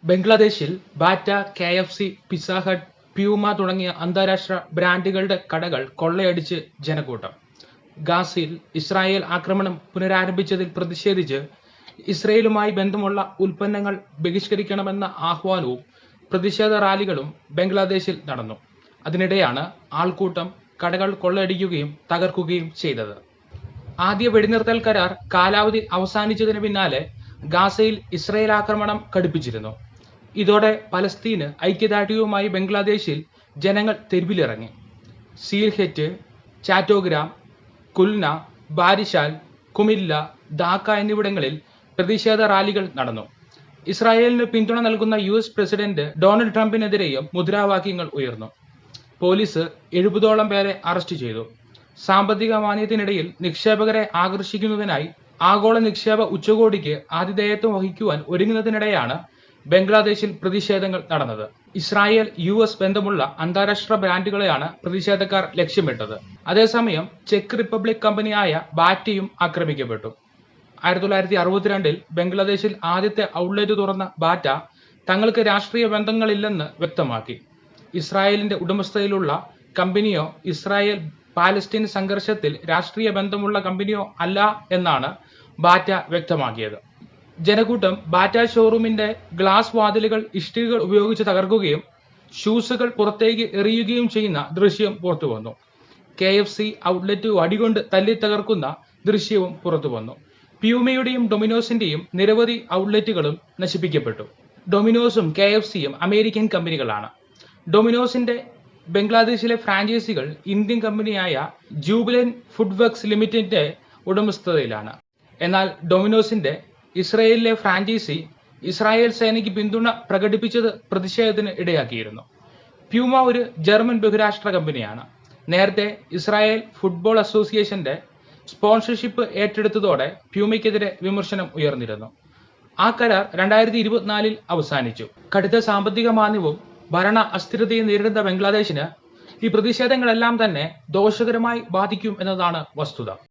ബംഗ്ലാദേശിൽ batta, KFC, pizza hut, Puma തുടങ്ങിയ അന്താരാഷ്ട്ര ബ്രാൻഡുകളുടെ കടകൾ കൊള്ളയടിച്ച് ജനക്കൂട്ടം. ഗാസയിൽ ഇസ്രായേൽ ആക്രമണം പുനരാരംഭിച്ചതിൽ പ്രതിഷേധിച്ച് ഇസ്രയേലുമായി ബന്ധമുള്ള ഉൽപ്പന്നങ്ങൾ ബഹിഷ്കരിക്കണമെന്ന ആഹ്വാനവും പ്രതിഷേധ റാലികളും ബംഗ്ലാദേശിൽ നടന്നു. അതിനിടെയാണ് ആൾക്കൂട്ടം കടകൾ കൊള്ളയടിക്കുകയും തകർക്കുകയും ചെയ്തത്. ആദ്യ വെടിനിർത്തൽ കരാർ കാലാവധി അവസാനിച്ചതിന് പിന്നാലെ ഗാസയിൽ ഇസ്രായേൽ ആക്രമണം കടുപ്പിച്ചിരുന്നു. ഇതോടെ പലസ്തീന് ഐക്യദാർഢ്യവുമായി ബംഗ്ലാദേശിൽ ജനങ്ങൾ തെരുവിലിറങ്ങി. സീൽഹെറ്റ്, ചാറ്റോഗ്രാം, കുൽന, ബാരിശാൽ, കുമില്ല, ധാക്ക എന്നിവിടങ്ങളിൽ പ്രതിഷേധ റാലികൾ നടന്നു. ഇസ്രായേലിന് പിന്തുണ നൽകുന്ന US പ്രസിഡന്റ് ഡൊണാൾഡ് ട്രംപിനെതിരെയും മുദ്രാവാക്യങ്ങൾ ഉയർന്നു. പോലീസ് 70ഓളം പേരെ അറസ്റ്റ് ചെയ്തു. സാമ്പത്തിക മാന്ദ്യത്തിനിടയിൽ നിക്ഷേപകരെ ആകർഷിക്കുന്നതിനായി ആഗോള നിക്ഷേപ ഉച്ചകോടിക്ക് ആതിഥേയത്വം വഹിക്കുവാൻ ഒരുങ്ങുന്നതിനിടെയാണ് ബംഗ്ലാദേശിൽ പ്രതിഷേധങ്ങൾ നടന്നത്. ഇസ്രായേൽ US ബന്ധമുള്ള അന്താരാഷ്ട്ര ബ്രാൻഡുകളെയാണ് പ്രതിഷേധക്കാർ ലക്ഷ്യമിട്ടത്. അതേസമയം ചെക്ക് റിപ്പബ്ലിക് കമ്പനിയായ ബാറ്റയും ആക്രമിക്കപ്പെട്ടു. 1962-ൽ ബംഗ്ലാദേശിൽ ആദ്യത്തെ ഔട്ട്ലെറ്റ് തുറന്ന ബാറ്റ തങ്ങൾക്ക് രാഷ്ട്രീയ ബന്ധങ്ങളില്ലെന്ന് വ്യക്തമാക്കി. ഇസ്രായേലിന്റെ ഉടമസ്ഥതയിലുള്ള കമ്പനിയോ ഇസ്രായേൽ പാലസ്തീൻ സംഘർഷത്തിൽ രാഷ്ട്രീയ ബന്ധമുള്ള കമ്പനിയോ അല്ല എന്നാണ് ബാറ്റ വ്യക്തമാക്കിയത്. ജനക്കൂട്ടം ബാറ്റ ഷോറൂമിന്റെ ഗ്ലാസ് വാതിലുകൾ ഇഷ്ടികകൾ ഉപയോഗിച്ച് തകർക്കുകയും ഷൂസുകൾ പുറത്തേക്ക് എറിയുകയും ചെയ്യുന്ന ദൃശ്യം പുറത്തുവന്നു. KFC ഔട്ട്ലെറ്റ് വടികൊണ്ട് തല്ലി തകർക്കുന്ന ദൃശ്യവും പുറത്തുവന്നു. പ്യൂമയുടെയും ഡൊമിനോസിന്റെയും നിരവധി ഔട്ട്ലെറ്റുകളും നശിപ്പിക്കപ്പെട്ടു. ഡൊമിനോസും KFCയും അമേരിക്കൻ കമ്പനികളാണ്. ഡൊമിനോസിന്റെ ബംഗ്ലാദേശിലെ ഫ്രാഞ്ചൈസികൾ ഇന്ത്യൻ കമ്പനിയായ ജൂബിലന്റ് ഫുഡ് വർക്ക്സ് ലിമിറ്റഡിന്റെ ഉടമസ്ഥതയിലാണ്. എന്നാൽ ഡൊമിനോസിന്റെ ഇസ്രായേലിലെ ഫ്രാഞ്ചൈസി ഇസ്രായേൽ സേനയ്ക്ക് പിന്തുണ പ്രകടിപ്പിച്ചത് പ്രതിഷേധത്തിന് ഇടയാക്കിയിരുന്നു. പ്യൂമ ഒരു ജർമ്മൻ ബഹുരാഷ്ട്ര കമ്പനിയാണ്. നേരത്തെ ഇസ്രായേൽ ഫുട്ബോൾ അസോസിയേഷന്റെ സ്പോൺസർഷിപ്പ് ഏറ്റെടുത്തതോടെ പ്യൂമയ്ക്കെതിരെ വിമർശനം ഉയർന്നിരുന്നു. ആ കരാർ 2024-ൽ അവസാനിച്ചു. കടുത്ത സാമ്പത്തിക മാന്ദ്യവും ഭരണ അസ്ഥിരതയും നേരിടുന്ന ബംഗ്ലാദേശിന് ഈ പ്രതിഷേധങ്ങളെല്ലാം തന്നെ ദോഷകരമായി ബാധിക്കും എന്നതാണ് വസ്തുത.